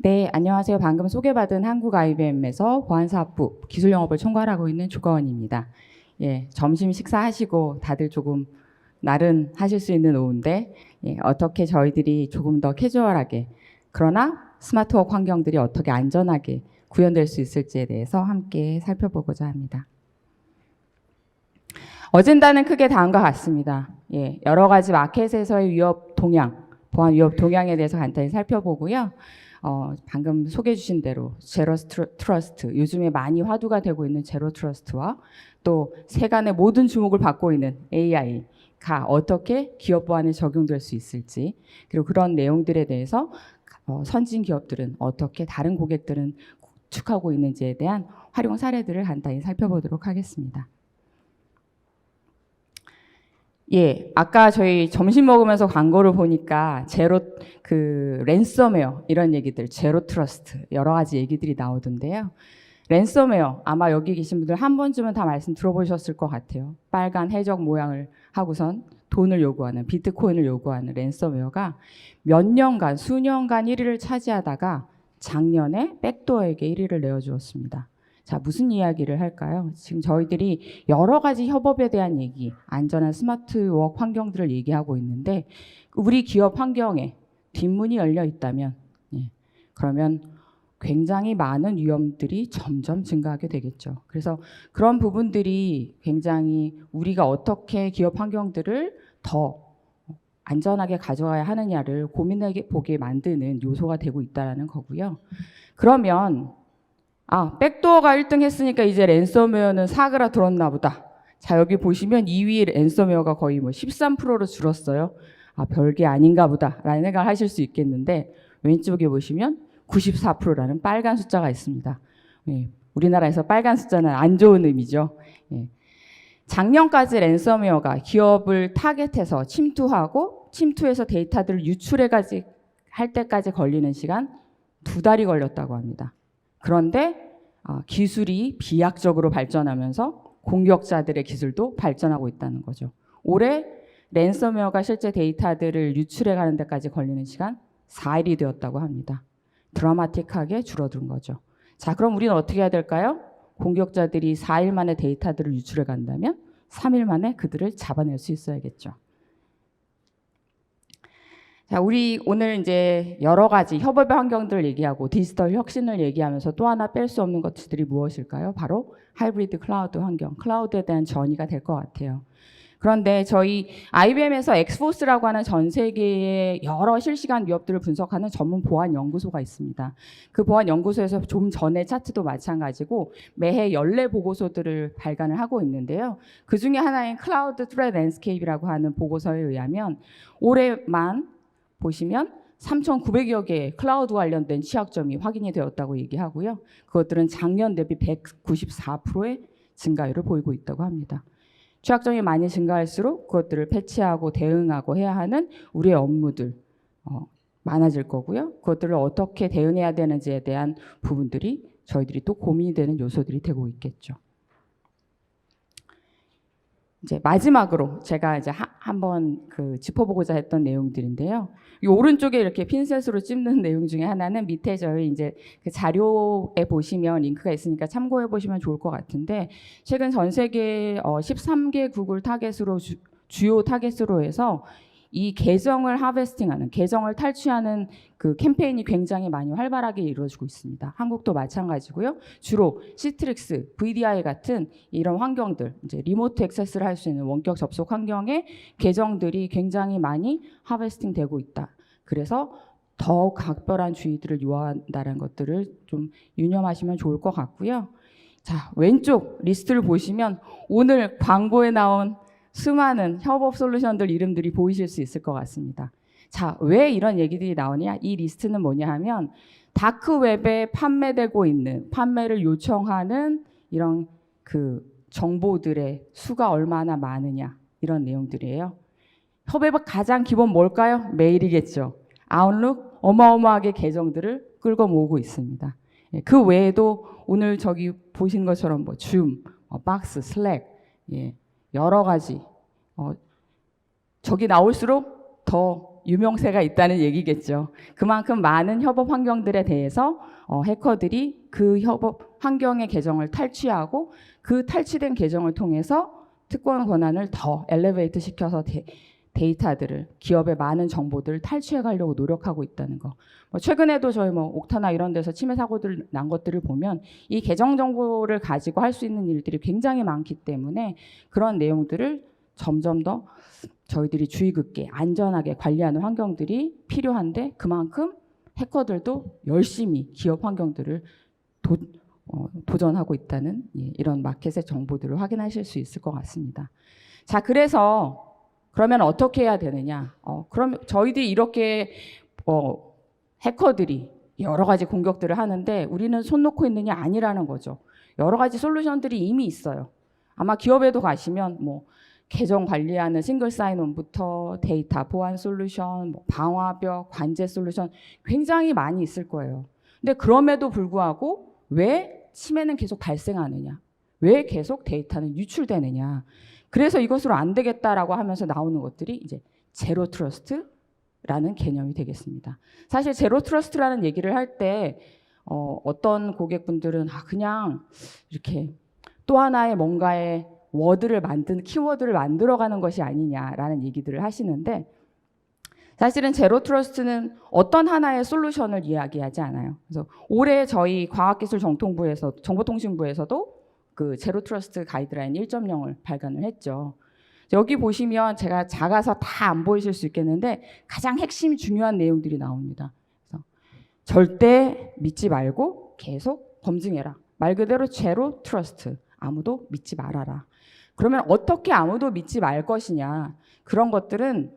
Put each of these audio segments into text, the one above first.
네, 안녕하세요. 방금 소개받은 한국 IBM에서 보안사업부 기술영업을 총괄하고 있는 조가원입니다. 예, 점심 식사하시고 다들 조금 나른하실 수 있는 오후인데 어떻게 저희들이 조금 더 캐주얼하게 그러나 스마트워크 환경들이 어떻게 안전하게 구현될 수 있을지에 대해서 함께 살펴보고자 합니다. 어젠다는 크게 다음과 같습니다. 여러 가지 마켓에서의 위협 동향, 보안 위협 동향에 대해서 간단히 살펴보고요. 방금 소개해 주신 대로 제로 트러스트, 요즘에 많이 화두가 되고 있는 제로 트러스트와 또 세간의 모든 주목을 받고 있는 AI가 어떻게 기업 보안에 적용될 수 있을지, 그리고 그런 내용들에 대해서 선진 기업들은 어떻게 다른 고객들은 구축하고 있는지에 대한 활용 사례들을 간단히 살펴보도록 하겠습니다. 아까 저희 점심 먹으면서 광고를 보니까 랜섬웨어 이런 얘기들, 제로 트러스트 여러 가지 얘기들이 나오던데요. 랜섬웨어 아마 여기 계신 분들 한 번쯤은 다 말씀 들어보셨을 것 같아요. 빨간 해적 모양을 하고선 돈을 요구하는, 비트코인을 요구하는 랜섬웨어가 몇 년간, 수년간 1위를 차지하다가 작년에 백도어에게 1위를 내어주었습니다. 자, 무슨 이야기를 할까요? 지금 저희들이 여러 가지 협업에 대한 얘기, 안전한 스마트워크 환경들을 얘기하고 있는데 우리 기업 환경에 뒷문이 열려 있다면 그러면 굉장히 많은 위험들이 점점 증가하게 되겠죠. 그래서 그런 부분들이 굉장히 우리가 어떻게 기업 환경들을 더 안전하게 가져가야 하느냐를 고민해 보게 만드는 요소가 되고 있다는 거고요. 그러면 백도어가 1등 했으니까 이제 랜섬웨어는 사그라 들었나 보다. 자, 여기 보시면 2위 랜섬웨어가 거의 13%로 줄었어요. 별게 아닌가 보다 라는 생각을 하실 수 있겠는데 왼쪽에 보시면 94%라는 빨간 숫자가 있습니다. 우리나라에서 빨간 숫자는 안 좋은 의미죠. 작년까지 랜섬웨어가 기업을 타겟해서 침투하고 침투해서 데이터들을 유출해가지 할 때까지 걸리는 시간 2달이 걸렸다고 합니다. 그런데 기술이 비약적으로 발전하면서 공격자들의 기술도 발전하고 있다는 거죠. 올해 랜섬웨어가 실제 데이터들을 유출해 가는 데까지 걸리는 시간 4일이 되었다고 합니다. 드라마틱하게 줄어든 거죠. 자, 그럼 우리는 어떻게 해야 될까요? 공격자들이 4일 만에 데이터들을 유출해 간다면 3일 만에 그들을 잡아낼 수 있어야겠죠. 자, 우리 오늘 이제 여러 가지 협업의 환경들을 얘기하고 디지털 혁신을 얘기하면서 또 하나 뺄 수 없는 것들이 무엇일까요? 바로 하이브리드 클라우드 환경, 클라우드에 대한 전이가 될 것 같아요. 그런데 저희 IBM에서 엑스포스라고 하는 전 세계의 여러 실시간 위협들을 분석하는 전문 보안 연구소가 있습니다. 그 보안 연구소에서 좀 전에 차트도 마찬가지고 매해 연례 보고서들을 발간을 하고 있는데요. 그 중에 하나인 클라우드 트레트 랜드스케이프라고 하는 보고서에 의하면 올해만 보시면 3,900여 개의 클라우드 관련된 취약점이 확인이 되었다고 얘기하고요. 그것들은 작년 대비 194%의 증가율을 보이고 있다고 합니다. 취약점이 많이 증가할수록 그것들을 패치하고 대응하고 해야 하는 우리의 업무들 많아질 거고요. 그것들을 어떻게 대응해야 되는지에 대한 부분들이 저희들이 또 고민이 되는 요소들이 되고 있겠죠. 이제 마지막으로 제가 이제 한번 짚어보고자 했던 내용들인데요. 이 오른쪽에 이렇게 핀셋으로 찝는 내용 중에 하나는 밑에 저희 이제 그 자료에 보시면 링크가 있으니까 참고해 보시면 좋을 것 같은데 최근 전 세계 13개국을 타겟으로 주요 타겟으로 해서 이 계정을 하베스팅하는, 계정을 탈취하는 그 캠페인이 굉장히 많이 활발하게 이루어지고 있습니다. 한국도 마찬가지고요. 주로 시트릭스, VDI 같은 이런 환경들, 이제 리모트 액세스를 할 수 있는 원격 접속 환경에 계정들이 굉장히 많이 하베스팅 되고 있다. 그래서 더 각별한 주의들을 요한다는 것들을 좀 유념하시면 좋을 것 같고요. 자, 왼쪽 리스트를 보시면 오늘 광고에 나온 수많은 협업 솔루션들 이름들이 보이실 수 있을 것 같습니다. 자, 왜 이런 얘기들이 나오냐? 이 리스트는 뭐냐 하면 다크웹에 판매되고 있는, 판매를 요청하는 이런 그 정보들의 수가 얼마나 많으냐 이런 내용들이에요. 협업의 가장 기본 뭘까요? 메일이겠죠. 아웃룩 어마어마하게 계정들을 끌고 모으고 있습니다. 그 외에도 오늘 저기 보신 것처럼 줌, 박스, 슬랙, 여러 가지 저기 나올수록 더 유명세가 있다는 얘기겠죠. 그만큼 많은 협업 환경들에 대해서 해커들이 그 협업 환경의 계정을 탈취하고 그 탈취된 계정을 통해서 특권 권한을 더 엘리베이트 시켜서 데이터들을, 기업의 많은 정보들을 탈취해 가려고 노력하고 있다는 거. 최근에도 저희 옥타나 이런 데서 침해 사고들 난 것들을 보면 이 계정 정보를 가지고 할 수 있는 일들이 굉장히 많기 때문에 그런 내용들을 점점 더 저희들이 주의 깊게 안전하게 관리하는 환경들이 필요한데, 그만큼 해커들도 열심히 기업 환경들을 도전하고 있다는 이런 마켓의 정보들을 확인하실 수 있을 것 같습니다. 자, 그래서 그러면 어떻게 해야 되느냐? 그럼 저희들이 이렇게 해커들이 여러 가지 공격들을 하는데 우리는 손 놓고 있느냐? 아니라는 거죠. 여러 가지 솔루션들이 이미 있어요. 아마 기업에도 가시면 계정 관리하는 싱글 사인온부터 데이터 보안 솔루션, 방화벽, 관제 솔루션 굉장히 많이 있을 거예요. 근데 그럼에도 불구하고 왜 침해는 계속 발생하느냐? 왜 계속 데이터는 유출되느냐? 그래서 이것으로 안 되겠다라고 하면서 나오는 것들이 이제 제로 트러스트라는 개념이 되겠습니다. 사실 제로 트러스트라는 얘기를 할 때 어떤 고객분들은 그냥 이렇게 또 하나의 뭔가의 키워드를 만들어가는 것이 아니냐라는 얘기들을 하시는데, 사실은 제로 트러스트는 어떤 하나의 솔루션을 이야기하지 않아요. 그래서 올해 저희 정보통신부에서도 그 제로 트러스트 가이드라인 1.0을 발간을 했죠. 여기 보시면 제가 작아서 다 안 보이실 수 있겠는데 가장 핵심 중요한 내용들이 나옵니다. 그래서 절대 믿지 말고 계속 검증해라. 말 그대로 제로 트러스트. 아무도 믿지 말아라. 그러면 어떻게 아무도 믿지 말 것이냐? 그런 것들은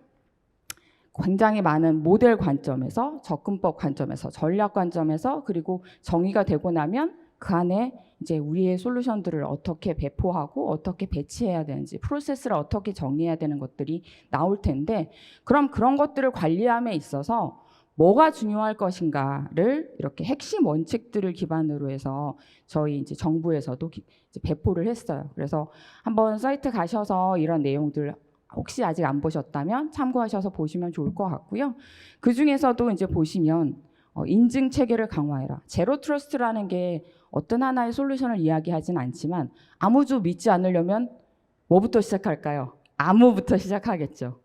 굉장히 많은 모델 관점에서, 접근법 관점에서, 전략 관점에서, 그리고 정의가 되고 나면 그 안에 이제 우리의 솔루션들을 어떻게 배포하고 어떻게 배치해야 되는지, 프로세스를 어떻게 정리해야 되는 것들이 나올 텐데, 그럼 그런 것들을 관리함에 있어서 뭐가 중요할 것인가를 이렇게 핵심 원칙들을 기반으로 해서 저희 이제 정부에서도 이제 배포를 했어요. 그래서 한번 사이트 가셔서 이런 내용들 혹시 아직 안 보셨다면 참고하셔서 보시면 좋을 것 같고요. 그 중에서도 이제 보시면 인증 체계를 강화해라. 제로 트러스트라는 게 어떤 하나의 솔루션을 이야기하진 않지만 아무도 믿지 않으려면 뭐부터 시작할까요? 아무부터 시작하겠죠.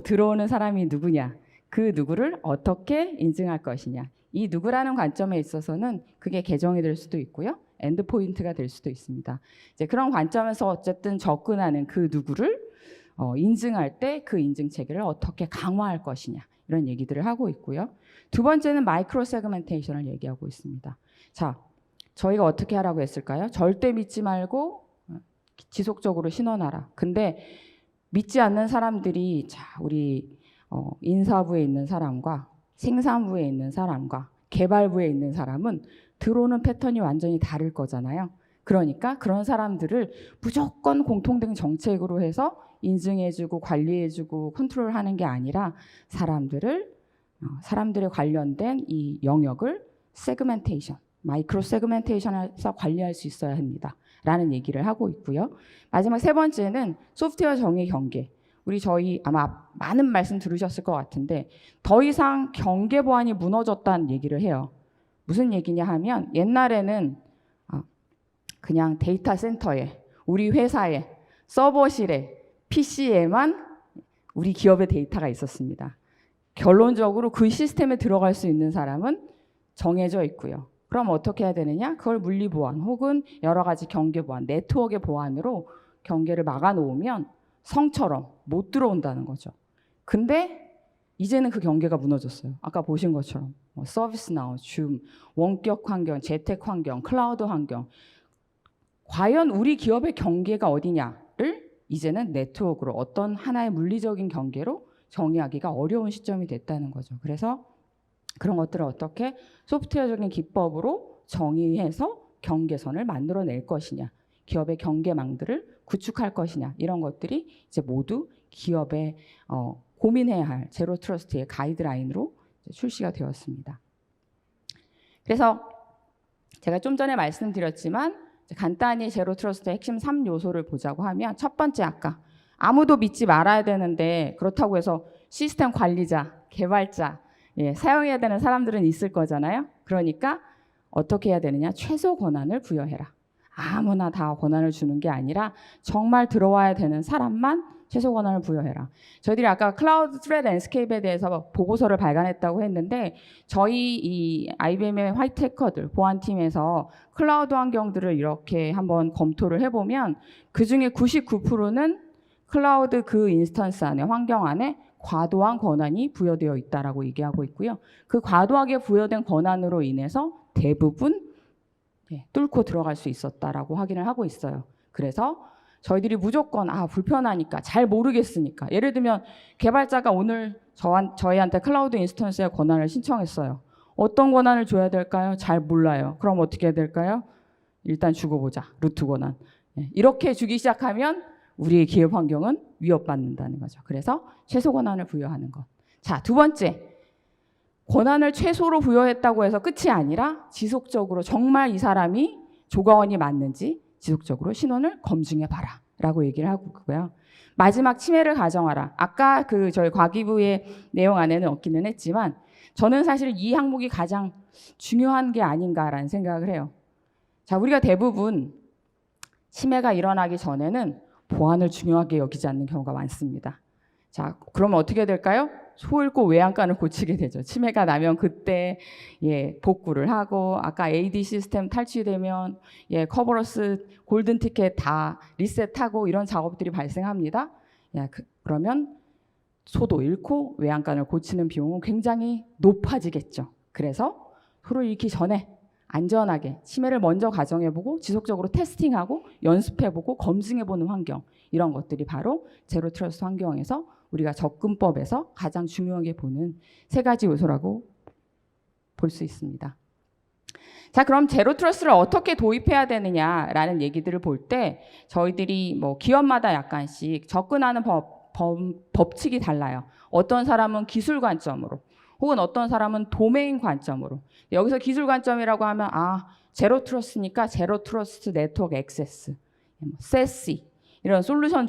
들어오는 사람이 누구냐? 그 누구를 어떻게 인증할 것이냐. 이 누구라는 관점에 있어서는 그게 계정이 될 수도 있고요. 엔드포인트가 될 수도 있습니다. 이제 그런 관점에서 어쨌든 접근하는 그 누구를 인증할 때 그 인증 체계를 어떻게 강화할 것이냐. 이런 얘기들을 하고 있고요. 두 번째는 마이크로 세그멘테이션을 얘기하고 있습니다. 자, 저희가 어떻게 하라고 했을까요? 절대 믿지 말고 지속적으로 신원하라. 근데 믿지 않는 사람들이 우리 인사부에 있는 사람과 생산부에 있는 사람과 개발부에 있는 사람은 들어오는 패턴이 완전히 다를 거잖아요. 그러니까 그런 사람들을 무조건 공통된 정책으로 해서 인증해주고 관리해주고 컨트롤하는 게 아니라 사람들의 관련된 이 영역을 세그멘테이션, 마이크로 세그멘테이션에서 관리할 수 있어야 합니다. 라는 얘기를 하고 있고요. 마지막 세 번째는 소프트웨어 정의 경계. 저희 아마 많은 말씀 들으셨을 것 같은데 더 이상 경계 보안이 무너졌다는 얘기를 해요. 무슨 얘기냐 하면 옛날에는 그냥 데이터 센터에, 우리 회사에, 서버실에, PC에만 우리 기업의 데이터가 있었습니다. 결론적으로 그 시스템에 들어갈 수 있는 사람은 정해져 있고요. 그럼 어떻게 해야 되느냐? 그걸 물리 보안 혹은 여러 가지 경계 보안, 네트워크의 보안으로 경계를 막아놓으면 성처럼 못 들어온다는 거죠. 근데 이제는 그 경계가 무너졌어요. 아까 보신 것처럼 서비스나우, 줌, 원격 환경, 재택 환경, 클라우드 환경. 과연 우리 기업의 경계가 어디냐를 이제는 네트워크로 어떤 하나의 물리적인 경계로 정의하기가 어려운 시점이 됐다는 거죠. 그래서 그런 것들을 어떻게 소프트웨어적인 기법으로 정의해서 경계선을 만들어낼 것이냐, 기업의 경계망들을 구축할 것이냐, 이런 것들이 이제 모두 기업의 고민해야 할 제로 트러스트의 가이드라인으로 출시가 되었습니다. 그래서 제가 좀 전에 말씀드렸지만 간단히 제로 트러스트의 핵심 3요소를 보자고 하면 첫 번째, 아까 아무도 믿지 말아야 되는데 그렇다고 해서 시스템 관리자, 개발자, 사용해야 되는 사람들은 있을 거잖아요. 그러니까 어떻게 해야 되느냐? 최소 권한을 부여해라. 아무나 다 권한을 주는 게 아니라 정말 들어와야 되는 사람만 최소 권한을 부여해라. 저희들이 아까 클라우드 트레드 랜드스케이프에 대해서 보고서를 발간했다고 했는데 저희 이 IBM의 화이트 해커들 보안팀에서 클라우드 환경들을 이렇게 한번 검토를 해보면 그중에 99%는 클라우드 그 인스턴스 안에 환경 안에 과도한 권한이 부여되어 있다라고 얘기하고 있고요. 그 과도하게 부여된 권한으로 인해서 대부분 뚫고 들어갈 수 있었다라고 확인을 하고 있어요. 그래서 저희들이 무조건 불편하니까 잘 모르겠으니까 예를 들면 개발자가 오늘 저희한테 클라우드 인스턴스의 권한을 신청했어요. 어떤 권한을 줘야 될까요? 잘 몰라요. 그럼 어떻게 해야 될까요? 일단 주고 보자. 루트 권한. 이렇게 주기 시작하면 우리의 기업 환경은 위협받는다는 거죠. 그래서 최소 권한을 부여하는 것. 자, 두 번째. 권한을 최소로 부여했다고 해서 끝이 아니라 지속적으로 정말 이 사람이 조가원이 맞는지 지속적으로 신원을 검증해봐라 라고 얘기를 하고 있고요. 마지막 침해를 가정하라. 아까 저희 과기부의 내용 안에는 없기는 했지만 저는 사실 이 항목이 가장 중요한 게 아닌가라는 생각을 해요. 자, 우리가 대부분 침해가 일어나기 전에는 보안을 중요하게 여기지 않는 경우가 많습니다. 자, 그러면 어떻게 될까요? 소 읽고 외양간을 고치게 되죠. 침해가 나면 그때 복구를 하고 아까 AD 시스템 탈취되면 커버러스 골든 티켓 다 리셋하고 이런 작업들이 발생합니다. 그러면 소도 잃고 외양간을 고치는 비용은 굉장히 높아지겠죠. 그래서 소를 잃기 전에 안전하게 침해를 먼저 가정해보고 지속적으로 테스팅하고 연습해보고 검증해보는 환경 이런 것들이 바로 제로 트러스트 환경에서 우리가 접근법에서 가장 중요하게 보는 세 가지 요소라고 볼 수 있습니다. 자, 그럼 제로 트러스트를 어떻게 도입해야 되느냐라는 얘기들을 볼 때 저희들이 기업마다 약간씩 접근하는 법칙이 달라요. 어떤 사람은 기술 관점으로 혹은 어떤 사람은 도메인 관점으로. 여기서 기술 관점이라고 하면 제로 트러스트니까 제로 트러스트 네트워크 액세스, 세시 이런 솔루션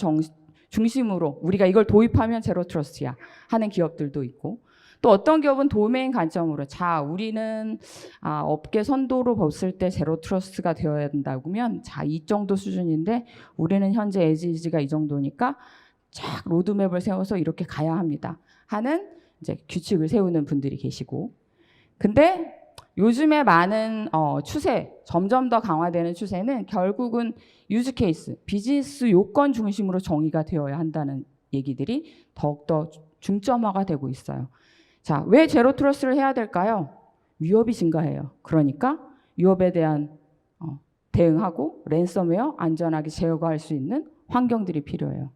중심으로 우리가 이걸 도입하면 제로 트러스트야 하는 기업들도 있고 또 어떤 기업은 도메인 관점으로 우리는 업계 선도로 봤을 때 제로 트러스트가 되어야 된다면 이 정도 수준인데 우리는 현재 에지지가 이 정도니까 로드맵을 세워서 이렇게 가야 합니다 하는 이제 규칙을 세우는 분들이 계시고 근데 요즘에 많은 추세, 점점 더 강화되는 추세는 결국은 유즈 케이스, 비즈니스 요건 중심으로 정의가 되어야 한다는 얘기들이 더욱더 중점화가 되고 있어요. 자, 왜 제로 트러스트를 해야 될까요? 위협이 증가해요. 그러니까 위협에 대한 대응하고 랜섬웨어 안전하게 제어할 수 있는 환경들이 필요해요.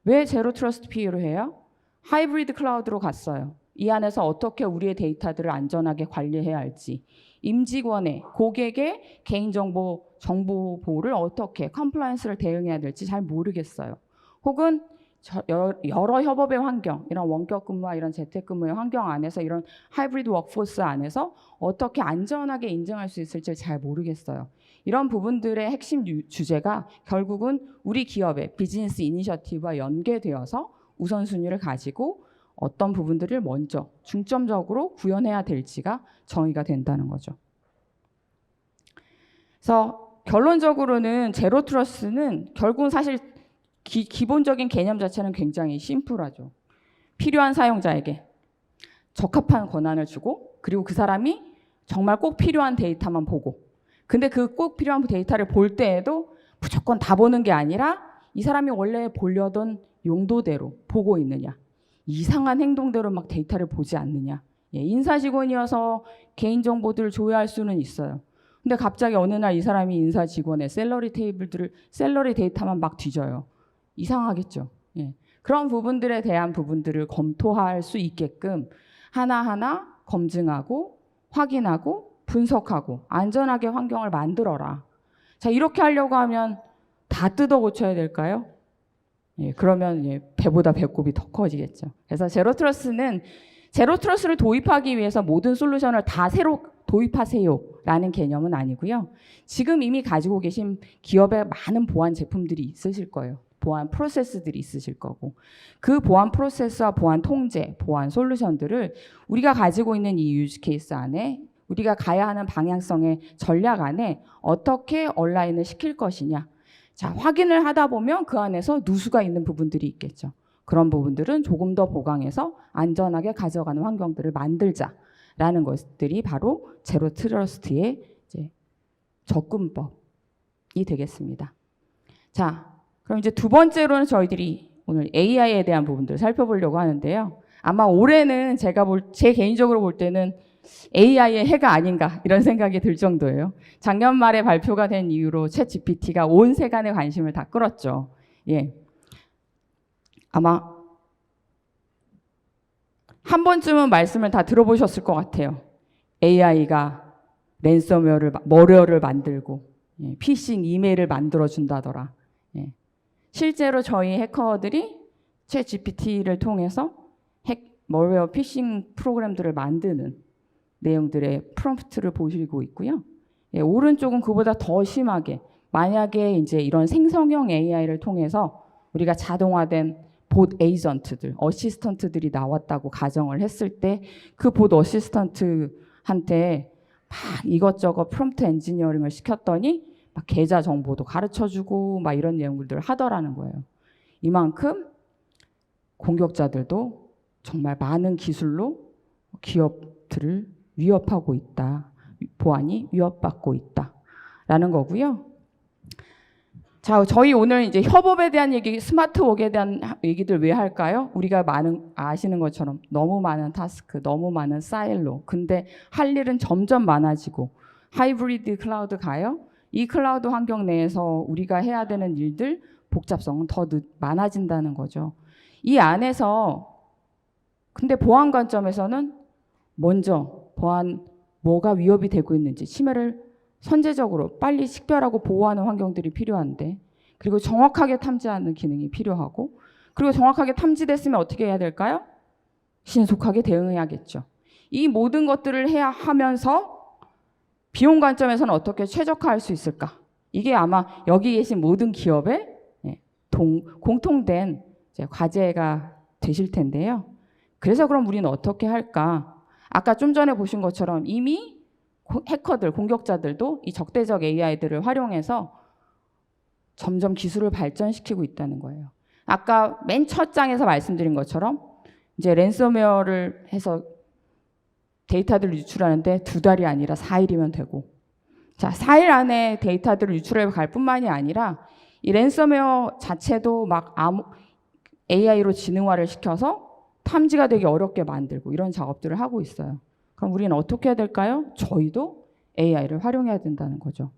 왜 제로 트러스트 필요해요? 하이브리드 클라우드로 갔어요. 이 안에서 어떻게 우리의 데이터들을 안전하게 관리해야 할지, 임직원의 고객의 개인정보 정보 보호를 어떻게 컴플라이언스를 대응해야 될지 잘 모르겠어요. 혹은 여러 협업의 환경, 이런 원격 근무와 이런 재택근무의 환경 안에서 이런 하이브리드 워크포스 안에서 어떻게 안전하게 인증할 수 있을지 잘 모르겠어요. 이런 부분들의 핵심 주제가 결국은 우리 기업의 비즈니스 이니셔티브와 연계되어서 우선순위를 가지고 어떤 부분들을 먼저 중점적으로 구현해야 될지가 정의가 된다는 거죠. 그래서 결론적으로는 제로 트러스트는 결국은 사실 기본적인 개념 자체는 굉장히 심플하죠. 필요한 사용자에게 적합한 권한을 주고 그리고 그 사람이 정말 꼭 필요한 데이터만 보고 근데 그 꼭 필요한 데이터를 볼 때에도 무조건 다 보는 게 아니라 이 사람이 원래 보려던 용도대로 보고 있느냐 이상한 행동대로 막 데이터를 보지 않느냐 인사 직원이어서 개인정보들을 조회할 수는 있어요. 근데 갑자기 어느 날 이 사람이 인사 직원의 샐러리 데이터만 막 뒤져요. 이상하겠죠. 그런 부분들에 대한 부분들을 검토할 수 있게끔 하나하나 검증하고 확인하고 분석하고 안전하게 환경을 만들어라. 자, 이렇게 하려고 하면 다 뜯어 고쳐야 될까요? 그러면 배보다 배꼽이 더 커지겠죠. 그래서 제로 트러스트를 도입하기 위해서 모든 솔루션을 다 새로 도입하세요라는 개념은 아니고요. 지금 이미 가지고 계신 기업의 많은 보안 제품들이 있으실 거예요. 보안 프로세스들이 있으실 거고 그 보안 프로세스와 보안 통제, 보안 솔루션들을 우리가 가지고 있는 이 유즈 케이스 안에 우리가 가야 하는 방향성의 전략 안에 어떻게 온라인을 시킬 것이냐. 자, 확인을 하다 보면 그 안에서 누수가 있는 부분들이 있겠죠. 그런 부분들은 조금 더 보강해서 안전하게 가져가는 환경들을 만들자라는 것들이 바로 제로 트러스트의 이제 접근법이 되겠습니다. 자, 그럼 이제 두 번째로는 저희들이 오늘 AI에 대한 부분들을 살펴보려고 하는데요. 아마 올해는 제 개인적으로 볼 때는 AI의 해가 아닌가 이런 생각이 들 정도예요. 작년 말에 발표가 된 이후로 챗 GPT가 온 세간의 관심을 다 끌었죠. 예. 아마 한 번쯤은 말씀을 다 들어보셨을 것 같아요. AI가 랜섬웨어를, 머리어를 만들고 피싱 이메일을 만들어준다더라. 예. 실제로 저희 해커들이 챗 GPT를 통해서 머리웨어 피싱 프로그램들을 만드는 내용들의 프롬프트를 보시고 있고요. 예, 오른쪽은 그보다 더 심하게 만약에 이제 이런 생성형 AI를 통해서 우리가 자동화된 봇 에이전트들, 어시스턴트들이 나왔다고 가정을 했을 때 그 봇 어시스턴트한테 막 이것저것 프롬프트 엔지니어링을 시켰더니 막 계좌 정보도 가르쳐주고 막 이런 내용들을 하더라는 거예요. 이만큼 공격자들도 정말 많은 기술로 기업들을 위협하고 있다. 보안이 위협받고 있다라는 거고요. 자, 저희 오늘 이제 협업에 대한 얘기, 스마트웍에 대한 얘기들 왜 할까요? 우리가 아시는 것처럼 너무 많은 타스크, 너무 많은 사일로. 근데 할 일은 점점 많아지고 하이브리드 클라우드 가요. 이 클라우드 환경 내에서 우리가 해야 되는 일들, 복잡성은 더 많아진다는 거죠. 이 안에서 근데 보안 관점에서는 먼저 뭐가 위협이 되고 있는지 침해를 선제적으로 빨리 식별하고 보호하는 환경들이 필요한데 그리고 정확하게 탐지하는 기능이 필요하고 그리고 정확하게 탐지됐으면 어떻게 해야 될까요? 신속하게 대응해야겠죠. 이 모든 것들을 해야 하면서 비용 관점에서는 어떻게 최적화할 수 있을까? 이게 아마 여기 계신 모든 기업의 공통된 과제가 되실 텐데요. 그래서 그럼 우리는 어떻게 할까? 아까 좀 전에 보신 것처럼 이미 해커들, 공격자들도 이 적대적 AI들을 활용해서 점점 기술을 발전시키고 있다는 거예요. 아까 맨 첫 장에서 말씀드린 것처럼 이제 랜섬웨어를 해서 데이터들을 유출하는데 2달이 아니라 4일이면 되고 자, 4일 안에 데이터들을 유출해 갈 뿐만이 아니라 이 랜섬웨어 자체도 막 AI로 지능화를 시켜서 탐지가 되기 어렵게 만들고 이런 작업들을 하고 있어요. 그럼 우리는 어떻게 해야 될까요? 저희도 AI를 활용해야 된다는 거죠.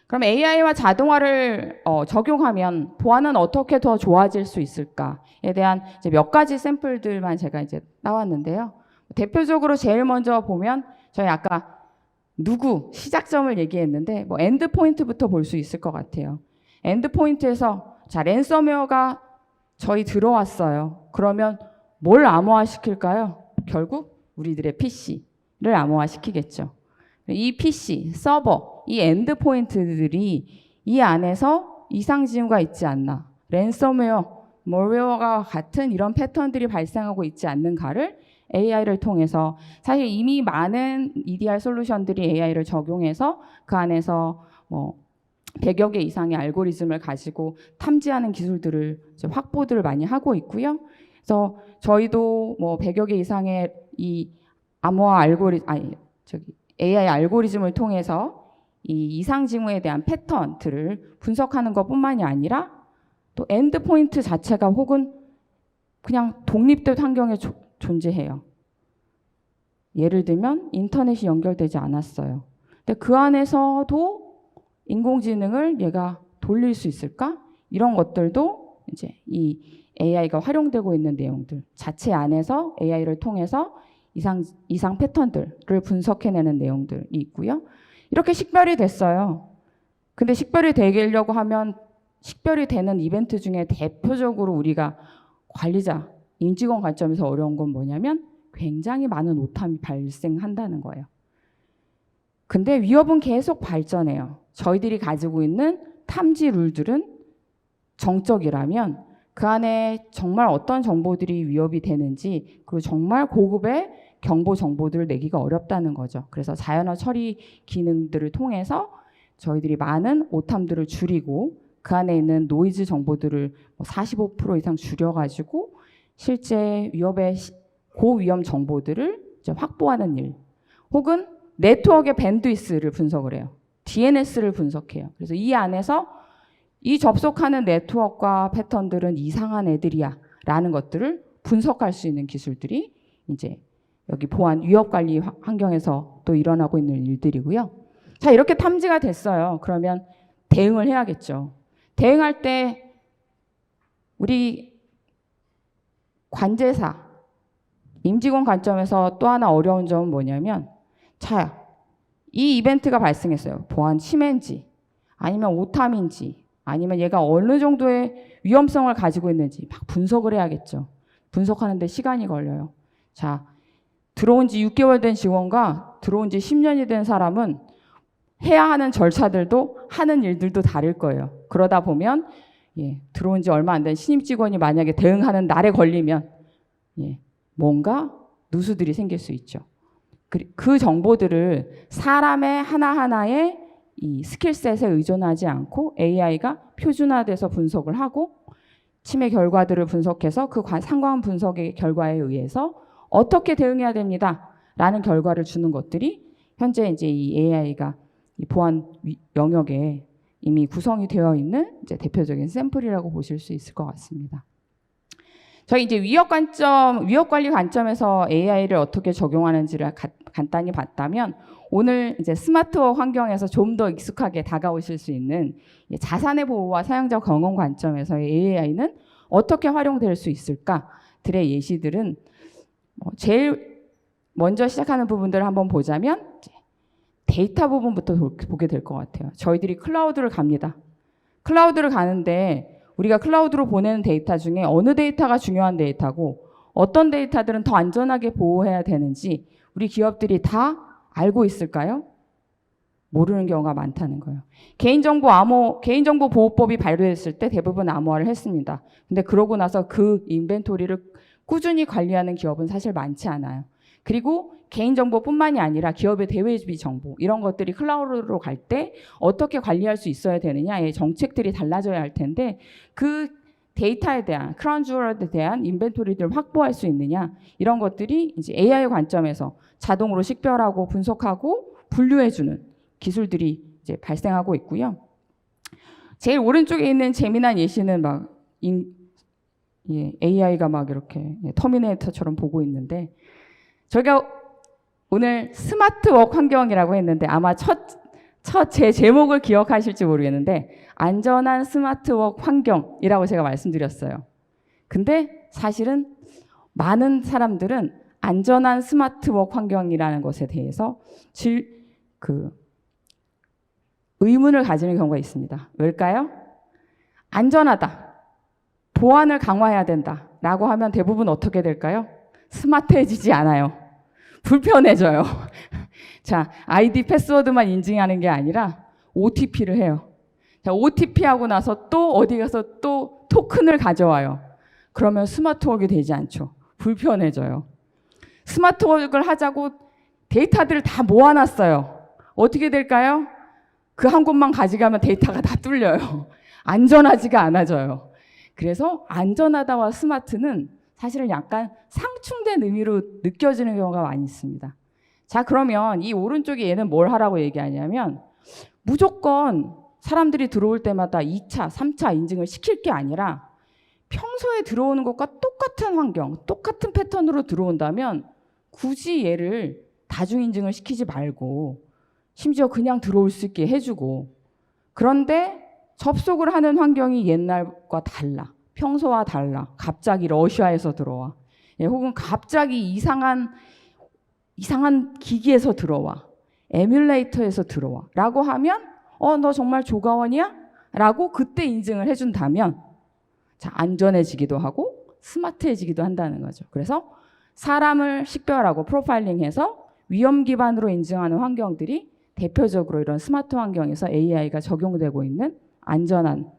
그럼 AI와 자동화를 적용하면 보안은 어떻게 더 좋아질 수 있을까에 대한 이제 몇 가지 샘플들만 제가 이제 나왔는데요. 대표적으로 제일 먼저 보면 저희 아까 시작점을 얘기했는데 엔드포인트부터 볼 수 있을 것 같아요. 엔드포인트에서 자, 랜섬웨어가 저희 들어왔어요. 그러면 뭘 암호화시킬까요? 결국 우리들의 PC를 암호화시키겠죠. 이 PC, 서버, 이 엔드포인트들이 이 안에서 이상 징후가 있지 않나. 랜섬웨어, 몰웨어와 같은 이런 패턴들이 발생하고 있지 않는가를 AI를 통해서 사실 이미 많은 EDR 솔루션들이 AI를 적용해서 그 안에서 100여 개 이상의 알고리즘을 가지고 탐지하는 기술들을 확보들을 많이 하고 있고요. 그래서 저희도 100여 개 이상의 이 AI 알고리즘을 통해서 이 이상 징후에 대한 패턴들을 분석하는 것뿐만이 아니라 또 엔드포인트 자체가 혹은 그냥 독립된 환경에 존재해요. 예를 들면 인터넷이 연결되지 않았어요. 근데 그 안에서도 인공지능을 얘가 돌릴 수 있을까? 이런 것들도 이제 이 AI가 활용되고 있는 내용들 자체 안에서 AI를 통해서 이상 패턴들을 분석해내는 내용들이 있고요. 이렇게 식별이 됐어요. 근데 식별이 되려고 하면 식별이 되는 이벤트 중에 대표적으로 우리가 관리자, 임직원 관점에서 어려운 건 뭐냐면 굉장히 많은 오탐이 발생한다는 거예요. 근데 위협은 계속 발전해요. 저희들이 가지고 있는 탐지 룰들은 정적이라면 그 안에 정말 어떤 정보들이 위협이 되는지 그리고 정말 고급의 경보 정보들을 내기가 어렵다는 거죠. 그래서 자연어 처리 기능들을 통해서 저희들이 많은 오탐들을 줄이고 그 안에 있는 노이즈 정보들을 45% 이상 줄여가지고 실제 위협의 고위험 정보들을 이제 확보하는 일, 혹은 네트워크의 밴드위스를 분석을 해요. DNS를 분석해요. 그래서 이 안에서 이 접속하는 네트워크와 패턴들은 이상한 애들이야 라는 것들을 분석할 수 있는 기술들이 이제 여기 보안 위협 관리 환경에서 또 일어나고 있는 일들이고요. 자, 이렇게 탐지가 됐어요. 그러면 대응을 해야겠죠. 대응할 때 우리 관제사, 임직원 관점에서 또 하나 어려운 점은 뭐냐면, 자, 이 이벤트가 발생했어요. 보안 침해인지 아니면 오탐인지 아니면 얘가 어느 정도의 위험성을 가지고 있는지 막 분석을 해야겠죠. 분석하는데 시간이 걸려요. 자, 들어온 지 6개월 된 직원과 들어온 지 10년이 된 사람은 해야 하는 절차들도 하는 일들도 다를 거예요. 그러다 보면 들어온 지 얼마 안 된 신입 직원이 만약에 대응하는 날에 걸리면 뭔가 누수들이 생길 수 있죠. 그 정보들을 사람의 하나하나의 이 스킬셋에 의존하지 않고 AI가 표준화돼서 분석을 하고 침해 결과들을 분석해서 그 상관 분석의 결과에 의해서 어떻게 대응해야 됩니다. 라는 결과를 주는 것들이 현재 이제 이 AI가 이 보안 영역에 이미 구성이 되어 있는 이제 대표적인 샘플이라고 보실 수 있을 것 같습니다. 저희 이제 위협 관리 관점에서 AI를 어떻게 적용하는지를 간단히 봤다면, 오늘 이제 스마트워크 환경에서 좀 더 익숙하게 다가오실 수 있는 자산의 보호와 사용자 경험 관점에서의 AI는 어떻게 활용될 수 있을까들의 예시들은 제일 먼저 시작하는 부분들을 한번 보자면 데이터 부분부터 보게 될 것 같아요. 저희들이 클라우드를 갑니다. 클라우드를 가는데 우리가 클라우드로 보내는 데이터 중에 어느 데이터가 중요한 데이터고 어떤 데이터들은 더 안전하게 보호해야 되는지 우리 기업들이 다 알고 있을까요? 모르는 경우가 많다는 거예요. 개인정보 보호법이 발효됐을 때 대부분 암호화를 했습니다. 근데 그러고 나서 그 인벤토리를 꾸준히 관리하는 기업은 사실 많지 않아요. 그리고 개인정보뿐만이 아니라 기업의 대외비 정보 이런 것들이 클라우드로 갈 때 어떻게 관리할 수 있어야 되느냐의 정책들이 달라져야 할 텐데 그 데이터에 대한 크라운 주얼에 대한 인벤토리들을 확보할 수 있느냐 이런 것들이 이제 AI 관점에서 자동으로 식별하고 분석하고 분류해주는 기술들이 이제 발생하고 있고요. 제일 오른쪽에 있는 재미난 예시는 AI가 막 이렇게 터미네이터처럼 보고 있는데 저희가 오늘 스마트워크 환경이라고 했는데 아마 첫 제 제목을 기억하실지 모르겠는데 안전한 스마트워크 환경이라고 제가 말씀드렸어요. 근데 사실은 많은 사람들은 안전한 스마트워크 환경이라는 것에 대해서 의문을 가지는 경우가 있습니다. 왜일까요? 안전하다, 보안을 강화해야 된다라고 하면 대부분 어떻게 될까요? 스마트해지지 않아요. 불편해져요. 자, 아이디 패스워드만 인증하는 게 아니라 OTP를 해요. 자, OTP 하고 나서 또 어디 가서 또 토큰을 가져와요. 그러면 스마트워크가 되지 않죠. 불편해져요. 스마트워크를 하자고 데이터들을 다 모아놨어요. 어떻게 될까요? 그 한 곳만 가져가면 데이터가 다 뚫려요. 안전하지가 않아져요. 그래서 안전하다와 스마트는 사실은 약간 상충된 의미로 느껴지는 경우가 많이 있습니다. 자, 그러면 이 오른쪽에 얘는 뭘 하라고 얘기하냐면 무조건 사람들이 들어올 때마다 2차, 3차 인증을 시킬 게 아니라 평소에 들어오는 것과 똑같은 환경, 똑같은 패턴으로 들어온다면 굳이 얘를 다중인증을 시키지 말고 심지어 그냥 들어올 수 있게 해주고, 그런데 접속을 하는 환경이 옛날과 달라. 평소와 달라. 갑자기 러시아에서 들어와. 혹은 갑자기 이상한 기기에서 들어와. 에뮬레이터에서 들어와. 라고 하면 너 정말 조가원이야? 라고 그때 인증을 해준다면 자, 안전해지기도 하고 스마트해지기도 한다는 거죠. 그래서 사람을 식별하고 프로파일링해서 위험 기반으로 인증하는 환경들이 대표적으로 이런 스마트 환경에서 AI가 적용되고 있는 안전한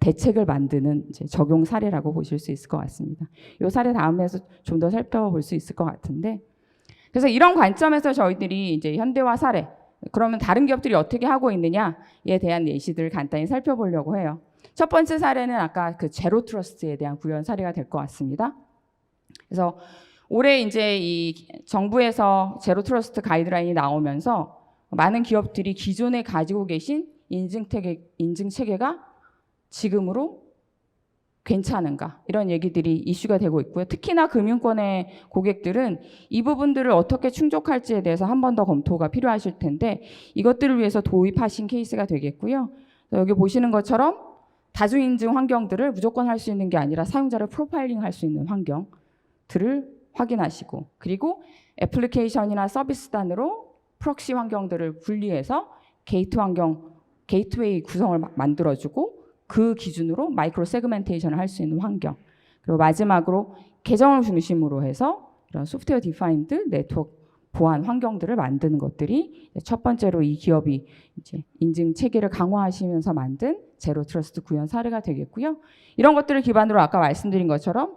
대책을 만드는 이제 적용 사례라고 보실 수 있을 것 같습니다. 이 사례 다음에서 좀 더 살펴볼 수 있을 것 같은데, 그래서 이런 관점에서 저희들이 이제 현대화 사례, 그러면 다른 기업들이 어떻게 하고 있느냐에 대한 예시들을 간단히 살펴보려고 해요. 첫 번째 사례는 아까 그 제로 트러스트에 대한 구현 사례가 될 것 같습니다. 그래서 올해 이제 이 정부에서 제로 트러스트 가이드라인이 나오면서 많은 기업들이 기존에 가지고 계신 인증 체계가 지금으로 괜찮은가, 이런 얘기들이 이슈가 되고 있고요. 특히나 금융권의 고객들은 이 부분들을 어떻게 충족할지에 대해서 한 번 더 검토가 필요하실 텐데, 이것들을 위해서 도입하신 케이스가 되겠고요. 여기 보시는 것처럼 다중인증 환경들을 무조건 할 수 있는 게 아니라 사용자를 프로파일링 할 수 있는 환경들을 확인하시고, 그리고 애플리케이션이나 서비스 단으로 프록시 환경들을 분리해서 게이트웨이 구성을 만들어주고, 그 기준으로 마이크로 세그멘테이션을 할 수 있는 환경, 그리고 마지막으로 계정을 중심으로 해서 이런 소프트웨어 디파인드 네트워크 보안 환경들을 만드는 것들이 첫 번째로 이 기업이 이제 인증 체계를 강화하시면서 만든 제로 트러스트 구현 사례가 되겠고요. 이런 것들을 기반으로 아까 말씀드린 것처럼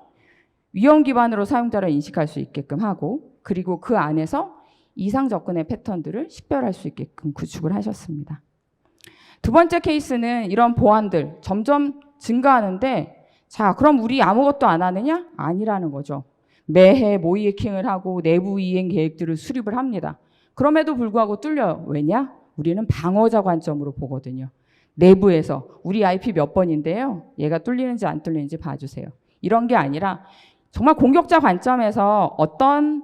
위험 기반으로 사용자를 인식할 수 있게끔 하고, 그리고 그 안에서 이상 접근의 패턴들을 식별할 수 있게끔 구축을 하셨습니다. 두 번째 케이스는 이런 보안들 점점 증가하는데, 자, 그럼 우리 아무것도 안 하느냐? 아니라는 거죠. 매해 모의 해킹을 하고 내부 이행 계획들을 수립을 합니다. 그럼에도 불구하고 뚫려요. 왜냐? 우리는 방어자 관점으로 보거든요. 내부에서 우리 IP 몇 번인데요, 얘가 뚫리는지 안 뚫리는지 봐주세요. 이런 게 아니라 정말 공격자 관점에서 어떤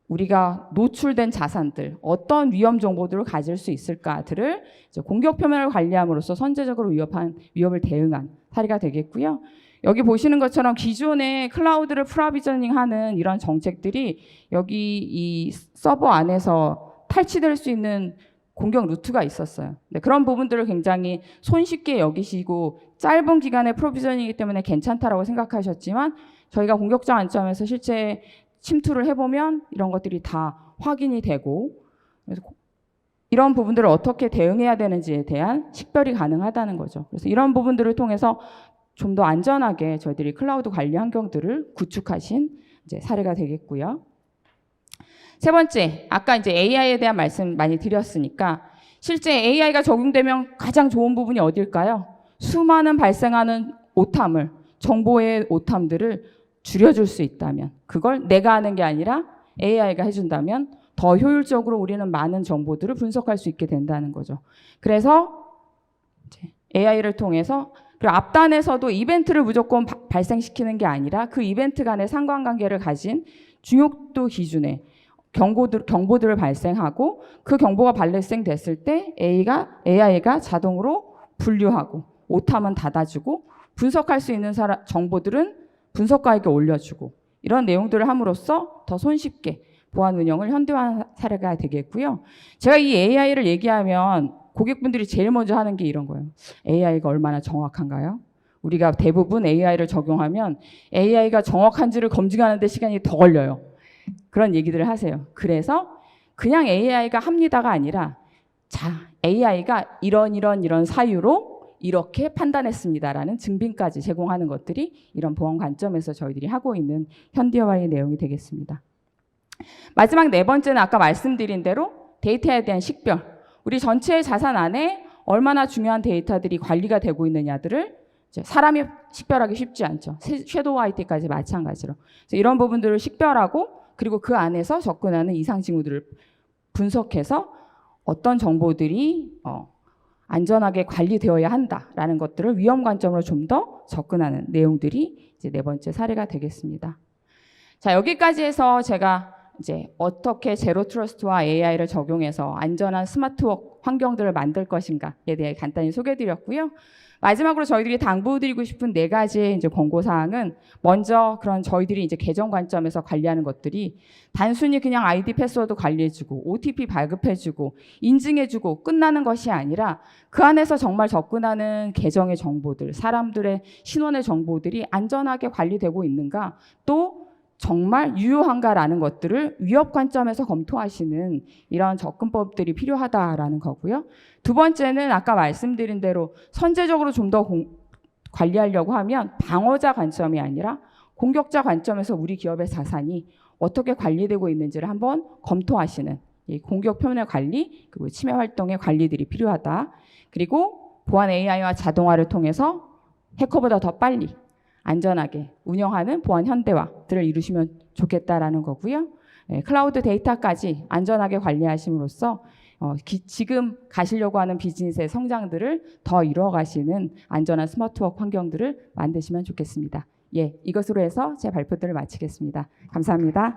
우리가 노출된 자산들, 어떤 위험 정보들을 가질 수 있을까들을 공격 표면을 관리함으로써 선제적으로 위협을 대응한 사례가 되겠고요. 여기 보시는 것처럼 기존의 클라우드를 프로비저닝하는 이런 정책들이 여기 이 서버 안에서 탈취될 수 있는 공격 루트가 있었어요. 네, 그런 부분들을 굉장히 손쉽게 여기시고 짧은 기간의 프로비저닝이기 때문에 괜찮다라고 생각하셨지만, 저희가 공격자 관점에서 실제 침투를 해보면 이런 것들이 다 확인이 되고, 그래서 이런 부분들을 어떻게 대응해야 되는지에 대한 식별이 가능하다는 거죠. 그래서 이런 부분들을 통해서 좀 더 안전하게 저희들이 클라우드 관리 환경들을 구축하신 이제 사례가 되겠고요. 세 번째, 아까 이제 AI에 대한 말씀 많이 드렸으니까, 실제 AI가 적용되면 가장 좋은 부분이 어딜까요? 수많은 발생하는 오탐을, 정보의 오탐들을 줄여줄 수 있다면, 그걸 내가 하는 게 아니라 AI가 해준다면 더 효율적으로 우리는 많은 정보들을 분석할 수 있게 된다는 거죠. 그래서 AI를 통해서, 그리고 앞단에서도 이벤트를 무조건 발생시키는 게 아니라 그 이벤트 간의 상관관계를 가진 중요도 기준의 경보들을 발생하고, 그 경보가 발생됐을 때 AI가 자동으로 분류하고 오탐은 닫아주고, 분석할 수 있는 정보들은 분석가에게 올려주고, 이런 내용들을 함으로써 더 손쉽게 보안 운영을 현대화한 사례가 되겠고요. 제가 이 AI를 얘기하면 고객분들이 제일 먼저 하는 게 이런 거예요. AI가 얼마나 정확한가요? 우리가 대부분 AI를 적용하면 AI가 정확한지를 검증하는 데 시간이 더 걸려요. 그런 얘기들을 하세요. 그래서 그냥 AI가 합니다가 아니라, 자, AI가 이런 사유로 이렇게 판단했습니다라는 증빙까지 제공하는 것들이 이런 보안 관점에서 저희들이 하고 있는 현대화의 내용이 되겠습니다. 마지막 네 번째는 아까 말씀드린 대로 데이터에 대한 식별. 우리 전체 자산 안에 얼마나 중요한 데이터들이 관리가 되고 있느냐들을 사람이 식별하기 쉽지 않죠. 섀도우 IT까지 마찬가지로. 그래서 이런 부분들을 식별하고, 그리고 그 안에서 접근하는 이상 징후들을 분석해서 어떤 정보들이 안전하게 관리되어야 한다라는 것들을 위험 관점으로 좀 더 접근하는 내용들이 이제 네 번째 사례가 되겠습니다. 자, 여기까지 해서 제가 이제 어떻게 제로 트러스트와 AI를 적용해서 안전한 스마트워크 환경들을 만들 것인가에 대해 간단히 소개해드렸고요. 마지막으로 저희들이 당부드리고 싶은 네 가지의 이제 권고사항은, 먼저 그런 저희들이 이제 계정 관점에서 관리하는 것들이 단순히 그냥 아이디 패스워드 관리해주고 OTP 발급해주고 인증해주고 끝나는 것이 아니라, 그 안에서 정말 접근하는 계정의 정보들, 사람들의 신원의 정보들이 안전하게 관리되고 있는가, 또 정말 유효한가라는 것들을 위협 관점에서 검토하시는 이런 접근법들이 필요하다라는 거고요. 두 번째는 아까 말씀드린 대로 선제적으로 좀 더 관리하려고 하면 방어자 관점이 아니라 공격자 관점에서 우리 기업의 자산이 어떻게 관리되고 있는지를 한번 검토하시는 이 공격 표면의 관리 그리고 침해 활동의 관리들이 필요하다. 그리고 보안 AI와 자동화를 통해서 해커보다 더 빨리 안전하게 운영하는 보안 현대화들을 이루시면 좋겠다라는 거고요. 클라우드 데이터까지 안전하게 관리하심으로써 지금 가시려고 하는 비즈니스의 성장들을 더 이루어가시는 안전한 스마트워크 환경들을 만드시면 좋겠습니다. 예, 이것으로 해서 제 발표들을 마치겠습니다. 감사합니다.